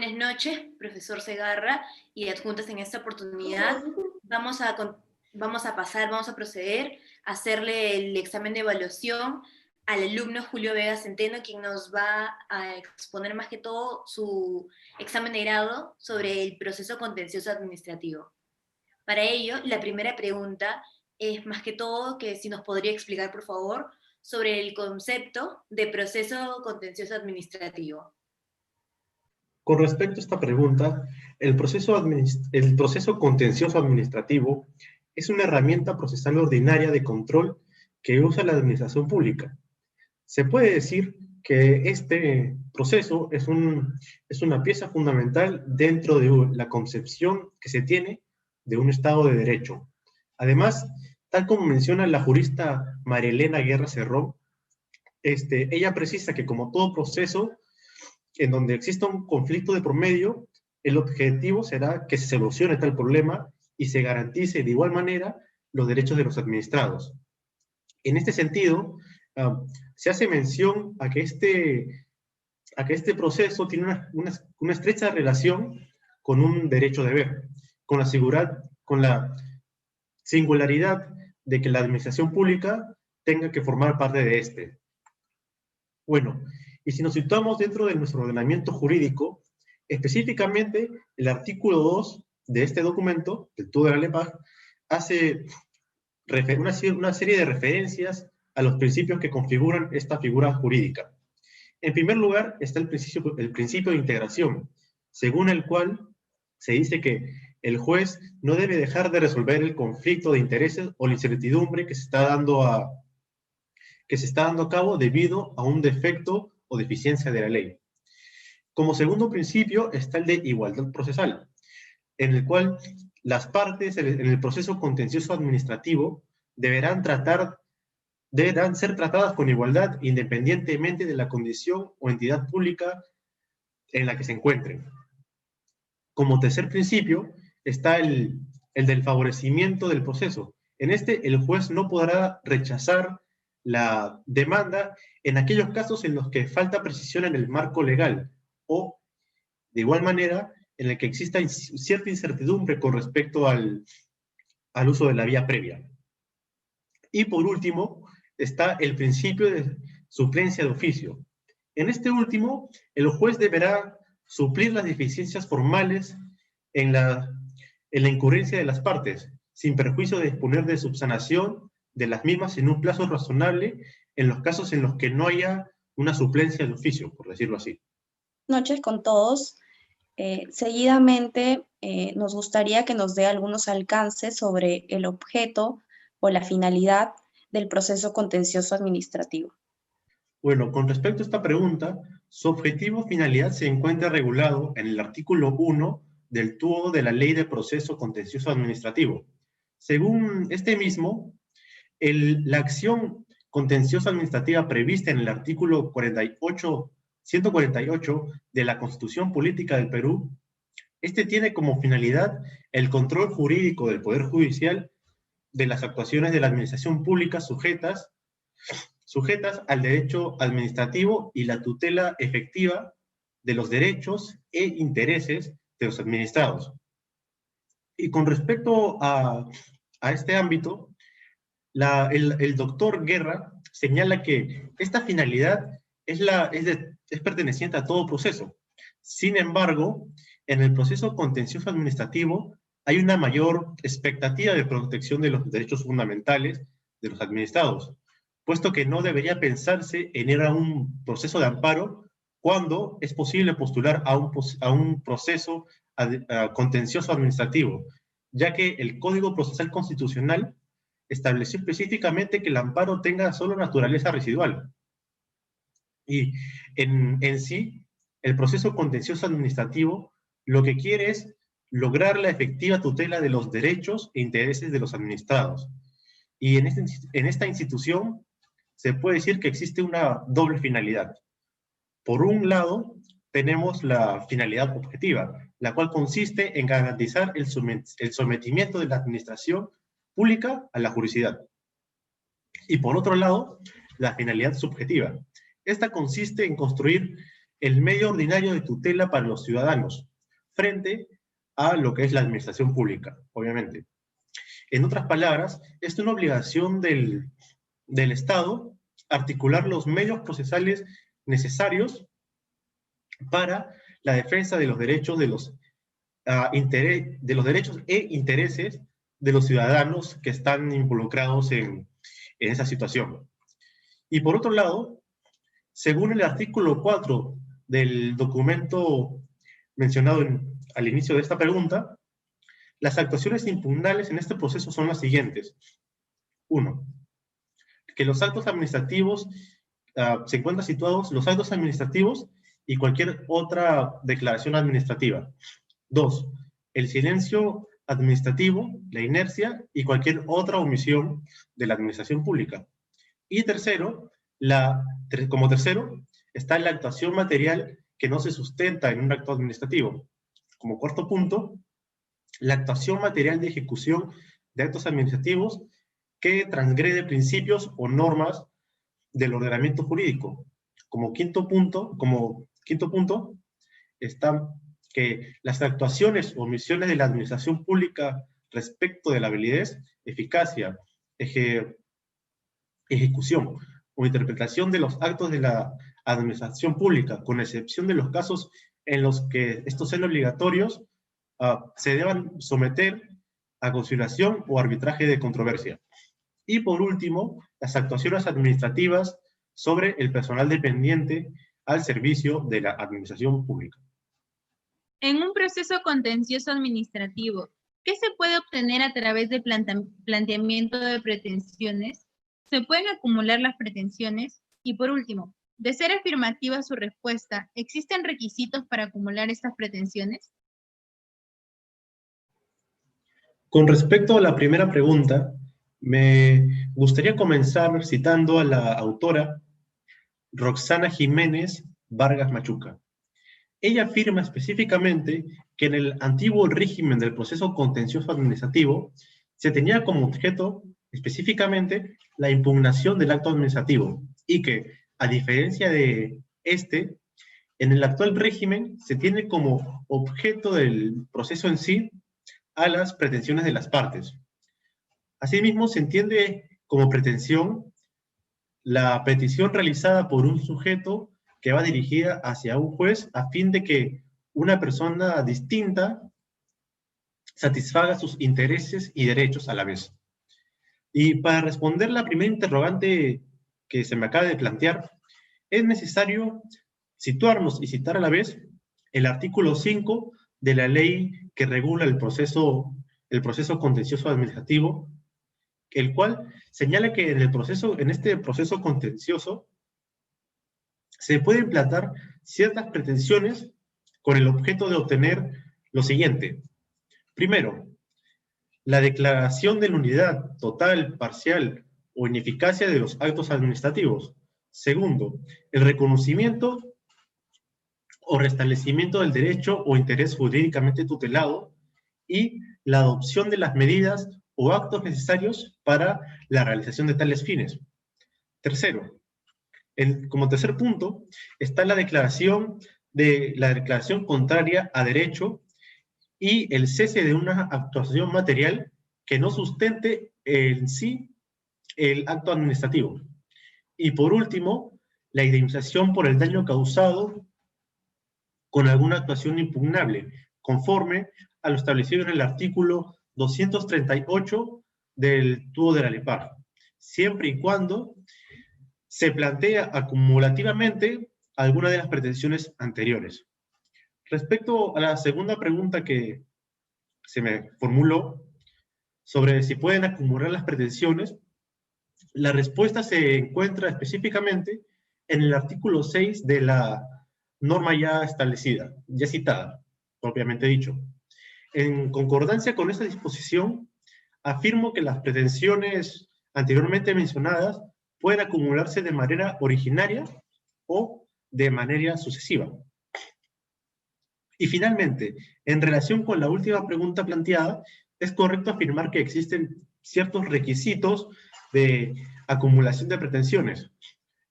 Buenas noches, profesor Segarra y adjuntas. En esta oportunidad vamos a proceder a hacerle el examen de evaluación al alumno Julio Vega Centeno, quien nos va a exponer más que todo su examen de grado sobre el proceso contencioso administrativo. Para ello, la primera pregunta es más que todo que si nos podría explicar, por favor, sobre el concepto de proceso contencioso administrativo. Con respecto a esta pregunta, el proceso contencioso administrativo es una herramienta procesal ordinaria de control que usa la administración pública. Se puede decir que este proceso es una pieza fundamental dentro de la concepción que se tiene de un Estado de Derecho. Además, tal como menciona la jurista María Elena Guerra Cerrón, ella precisa que como todo proceso en donde exista un conflicto de por medio, el objetivo será que se solucione tal problema y se garantice de igual manera los derechos de los administrados. En este sentido, se hace mención a que este proceso tiene una estrecha relación con un derecho deber, con la singularidad de que la administración pública tenga que formar parte de este. Bueno, y si nos situamos dentro de nuestro ordenamiento jurídico, específicamente el artículo 2 de este documento, del TUDE de la LEPAJ, hace una serie de referencias a los principios que configuran esta figura jurídica. En primer lugar está el principio de integración, según el cual se dice que el juez no debe dejar de resolver el conflicto de intereses o la incertidumbre que se está dando a cabo debido a un defecto o deficiencia de la ley. Como segundo principio está el de igualdad procesal, en el cual las partes en el proceso contencioso administrativo deberán ser tratadas con igualdad independientemente de la condición o entidad pública en la que se encuentren. Como tercer principio está el del favorecimiento del proceso. En el juez no podrá rechazar la demanda en aquellos casos en los que falta precisión en el marco legal o, de igual manera, en el que exista cierta incertidumbre con respecto al uso de la vía previa. Y por último, está el principio de suplencia de oficio. En este último, el juez deberá suplir las deficiencias formales en la incurrencia de las partes, sin perjuicio de disponer de subsanación de las mismas en un plazo razonable en los casos en los que no haya una suplencia de oficio, por decirlo así. Buenas noches con todos. Seguidamente nos gustaría que nos dé algunos alcances sobre el objeto o la finalidad del proceso contencioso administrativo. Bueno, con respecto a esta pregunta, su objetivo o finalidad se encuentra regulado en el artículo 1 del TUO de la Ley de Proceso Contencioso Administrativo. Según este mismo, la acción contenciosa administrativa prevista en el artículo 148 de la Constitución Política del Perú, tiene como finalidad el control jurídico del Poder Judicial de las actuaciones de la administración pública sujetas al derecho administrativo y la tutela efectiva de los derechos e intereses de los administrados. Y con respecto a este ámbito, el doctor Guerra señala que esta finalidad es perteneciente a todo proceso. Sin embargo, en el proceso contencioso administrativo hay una mayor expectativa de protección de los derechos fundamentales de los administrados, puesto que no debería pensarse en ir a un proceso de amparo cuando es posible postular a un proceso contencioso administrativo, ya que el Código Procesal Constitucional estableció específicamente que el amparo tenga solo naturaleza residual. Y en sí, el proceso contencioso administrativo lo que quiere es lograr la efectiva tutela de los derechos e intereses de los administrados. Y en esta institución se puede decir que existe una doble finalidad. Por un lado, tenemos la finalidad objetiva, la cual consiste en garantizar el sometimiento de la administración pública a la juridicidad. Y por otro lado, la finalidad subjetiva. Esta consiste en construir el medio ordinario de tutela para los ciudadanos, frente a lo que es la administración pública, obviamente. En otras palabras, es una obligación del Estado articular los medios procesales necesarios para la defensa de los derechos de los derechos e intereses de los ciudadanos que están involucrados en esa situación. Y por otro lado, según el artículo 4 del documento mencionado al inicio de esta pregunta, las actuaciones impugnables en este proceso son las siguientes. 1. Que los actos administrativos se encuentran situados los actos administrativos y cualquier otra declaración administrativa. 2. El silencio administrativo, la inercia y cualquier otra omisión de la administración pública. Y tercero, como tercero, está la actuación material que no se sustenta en un acto administrativo. Como cuarto punto, la actuación material de ejecución de actos administrativos que transgrede principios o normas del ordenamiento jurídico. Como quinto punto está que las actuaciones o omisiones de la administración pública respecto de la validez, eficacia, ejecución o interpretación de los actos de la administración pública, con excepción de los casos en los que estos sean obligatorios, se deban someter a conciliación o arbitraje de controversia. Y por último, las actuaciones administrativas sobre el personal dependiente al servicio de la administración pública. En un proceso contencioso administrativo, ¿qué se puede obtener a través del planteamiento de pretensiones? ¿Se pueden acumular las pretensiones? Y por último, de ser afirmativa su respuesta, ¿existen requisitos para acumular estas pretensiones? Con respecto a la primera pregunta, me gustaría comenzar citando a la autora Roxana Jiménez Vargas Machuca. Ella afirma específicamente que en el antiguo régimen del proceso contencioso administrativo se tenía como objeto específicamente la impugnación del acto administrativo y que, a diferencia de este, en el actual régimen se tiene como objeto del proceso en sí a las pretensiones de las partes. Asimismo, se entiende como pretensión la petición realizada por un sujeto que va dirigida hacia un juez a fin de que una persona distinta satisfaga sus intereses y derechos a la vez. Y para responder la primera interrogante que se me acaba de plantear, es necesario situarnos y citar a la vez el artículo 5 de la ley que regula el proceso contencioso administrativo, el cual señala que en este proceso contencioso se pueden plantear ciertas pretensiones con el objeto de obtener lo siguiente. Primero, la declaración de nulidad total, parcial o ineficacia de los actos administrativos. Segundo, el reconocimiento o restablecimiento del derecho o interés jurídicamente tutelado y la adopción de las medidas o actos necesarios para la realización de tales fines. Tercero, como tercer punto, está la declaración contraria a derecho y el cese de una actuación material que no sustente en sí el acto administrativo. Y por último, la indemnización por el daño causado con alguna actuación impugnable, conforme a lo establecido en el artículo 238 del TUO de la LEPAR, siempre y cuando se plantea acumulativamente alguna de las pretensiones anteriores. Respecto a la segunda pregunta que se me formuló sobre si pueden acumular las pretensiones, la respuesta se encuentra específicamente en el artículo 6 de la norma ya establecida, ya citada, propiamente dicho. En concordancia con esta disposición, afirmo que las pretensiones anteriormente mencionadas pueden acumularse de manera originaria o de manera sucesiva. Y finalmente, en relación con la última pregunta planteada, es correcto afirmar que existen ciertos requisitos de acumulación de pretensiones.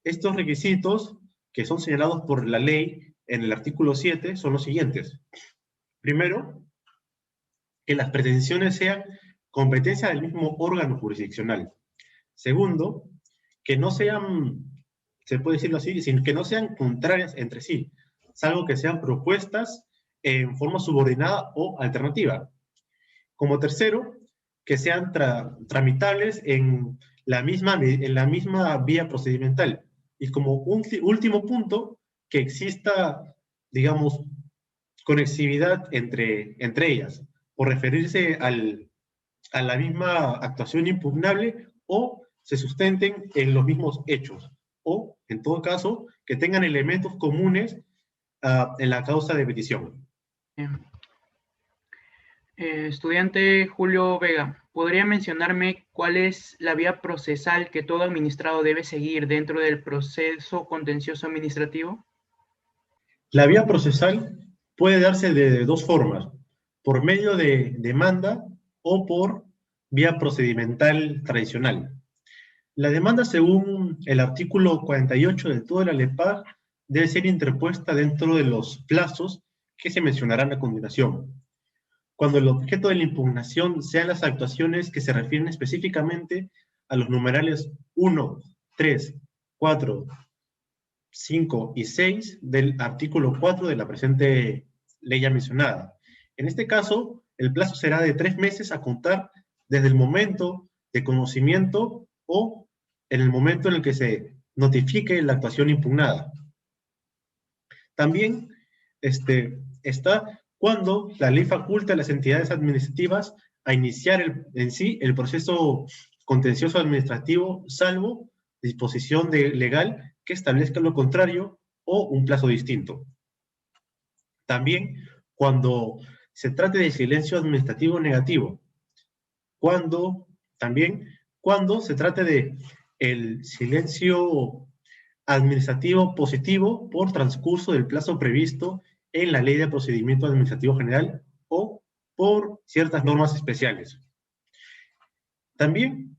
Estos requisitos, que son señalados por la ley en el artículo 7 son los siguientes. Primero, que las pretensiones sean competencia del mismo órgano jurisdiccional. Segundo, que no sean, se puede decirlo así, que no sean contrarias entre sí, salvo que sean propuestas en forma subordinada o alternativa. Como tercero, que sean tramitables en la misma vía procedimental. Y como último punto, que exista, digamos, conexividad entre ellas, por referirse a la misma actuación impugnable o se sustenten en los mismos hechos, o, en todo caso, que tengan elementos comunes en la causa de petición. Bien. Estudiante Julio Vega, ¿podría mencionarme cuál es la vía procesal que todo administrado debe seguir dentro del proceso contencioso administrativo? La vía procesal puede darse de dos formas, por medio de demanda o por vía procedimental tradicional. La demanda, según el artículo 48 del todo de la LEPAG, debe ser interpuesta dentro de los plazos que se mencionarán a continuación. Cuando el objeto de la impugnación sean las actuaciones que se refieren específicamente a los numerales 1, 3, 4, 5 y 6 del artículo 4 de la presente ley ya mencionada. En este caso, el plazo será de 3 meses a contar desde el momento de conocimiento o en el momento en el que se notifique la actuación impugnada. También está cuando la ley faculta a las entidades administrativas a iniciar en sí el proceso contencioso administrativo, salvo disposición legal que establezca lo contrario o un plazo distinto. También cuando se trate de silencio administrativo negativo. Cuando se trate de el silencio administrativo positivo por transcurso del plazo previsto en la Ley de Procedimiento Administrativo General o por ciertas normas especiales. También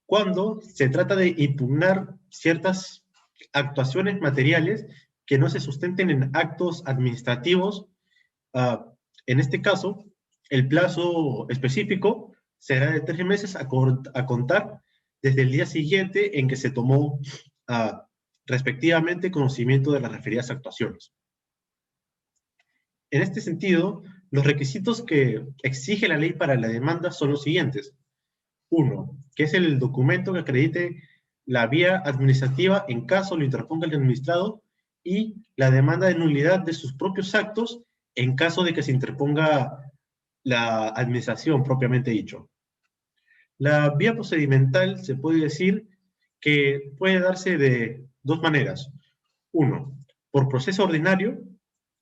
cuando se trata de impugnar ciertas actuaciones materiales que no se sustenten en actos administrativos. En este caso, el plazo específico será de 3 meses a contar desde el día siguiente en que se tomó respectivamente conocimiento de las referidas actuaciones. En este sentido, los requisitos que exige la ley para la demanda son los siguientes. 1, que es el documento que acredite la vía administrativa en caso lo interponga el administrado y la demanda de nulidad de sus propios actos en caso de que se interponga la administración propiamente dicho. La vía procedimental se puede decir que puede darse de dos maneras. 1, por proceso ordinario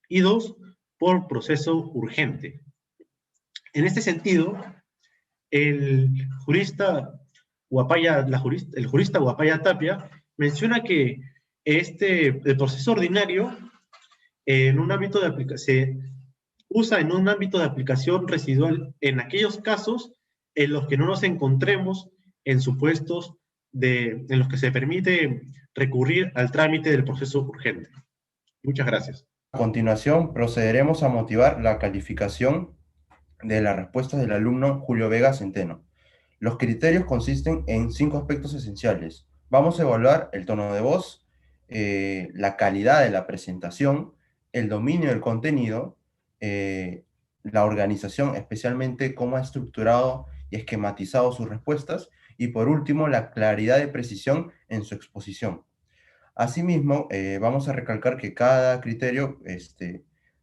y 2, por proceso urgente. En este sentido, el jurista Huapaya Tapia menciona que el proceso ordinario se usa en un ámbito de aplicación residual en aquellos casos en los que no nos encontremos en supuestos en los que se permite recurrir al trámite del proceso urgente. Muchas gracias. A continuación, procederemos a motivar la calificación de las respuestas del alumno Julio Vega Centeno. Los criterios consisten en 5 aspectos esenciales. Vamos a evaluar el tono de voz, la calidad de la presentación, el dominio del contenido, la organización, especialmente cómo ha estructurado y esquematizado sus respuestas, y por último, la claridad de precisión en su exposición. Asimismo, vamos a recalcar que cada criterio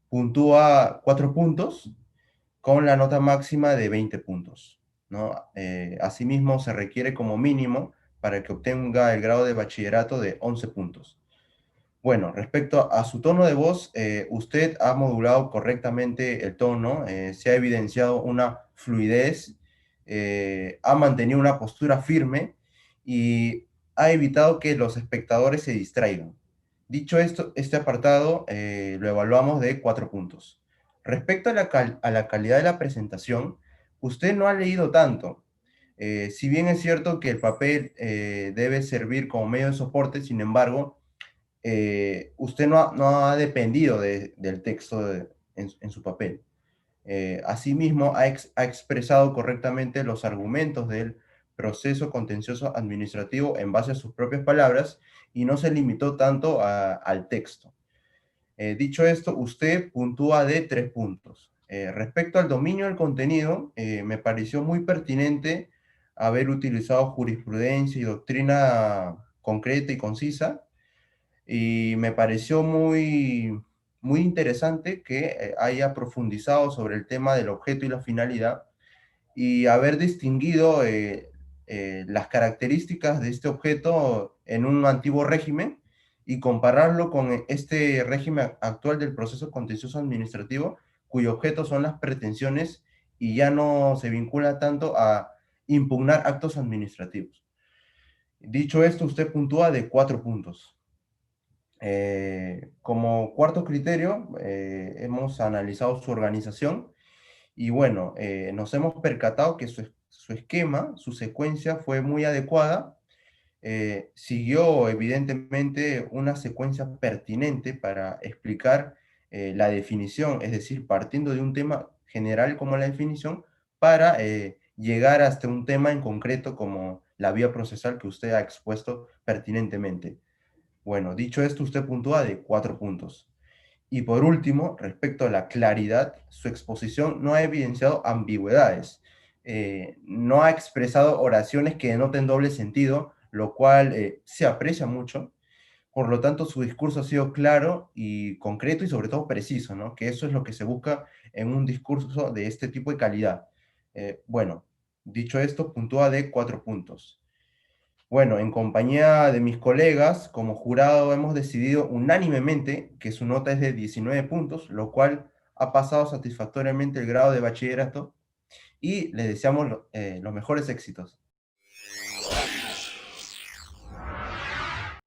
puntúa 4 puntos con la nota máxima de 20 puntos, ¿no? Asimismo, se requiere como mínimo para que obtenga el grado de bachillerato de 11 puntos. Bueno, respecto a su tono de voz, usted ha modulado correctamente el tono, se ha evidenciado una fluidez, ha mantenido una postura firme y ha evitado que los espectadores se distraigan. Dicho esto, este apartado lo evaluamos de 4 puntos. Respecto a la calidad de la presentación, usted no ha leído tanto. Si bien es cierto que el papel debe servir como medio de soporte, sin embargo, usted no ha dependido del texto en su papel. Asimismo, ha expresado correctamente los argumentos del proceso contencioso administrativo en base a sus propias palabras y no se limitó tanto al texto. Dicho esto, usted puntúa de 3 puntos. Respecto al dominio del contenido, me pareció muy pertinente haber utilizado jurisprudencia y doctrina concreta y concisa, y me pareció muy interesante que haya profundizado sobre el tema del objeto y la finalidad, y haber distinguido las características de este objeto en un antiguo régimen y compararlo con este régimen actual del proceso contencioso administrativo, cuyo objeto son las pretensiones y ya no se vincula tanto a impugnar actos administrativos. Dicho esto, usted puntúa de 4 puntos. Como cuarto criterio, hemos analizado su organización y bueno, nos hemos percatado que su esquema, su secuencia fue muy adecuada. Siguió evidentemente una secuencia pertinente para explicar la definición, es decir, partiendo de un tema general como la definición, para llegar hasta un tema en concreto como la vía procesal que usted ha expuesto pertinentemente. Bueno, dicho esto, usted puntúa de 4 puntos. Y por último, respecto a la claridad, su exposición no ha evidenciado ambigüedades, no ha expresado oraciones que denoten doble sentido, lo cual se aprecia mucho. Por lo tanto, su discurso ha sido claro y concreto y sobre todo preciso, ¿no? Que eso es lo que se busca en un discurso de este tipo de calidad. Bueno, dicho esto, puntúa de 4 puntos. Bueno, en compañía de mis colegas, como jurado, hemos decidido unánimemente que su nota es de 19 puntos, lo cual ha pasado satisfactoriamente el grado de bachillerato y les deseamos los mejores éxitos.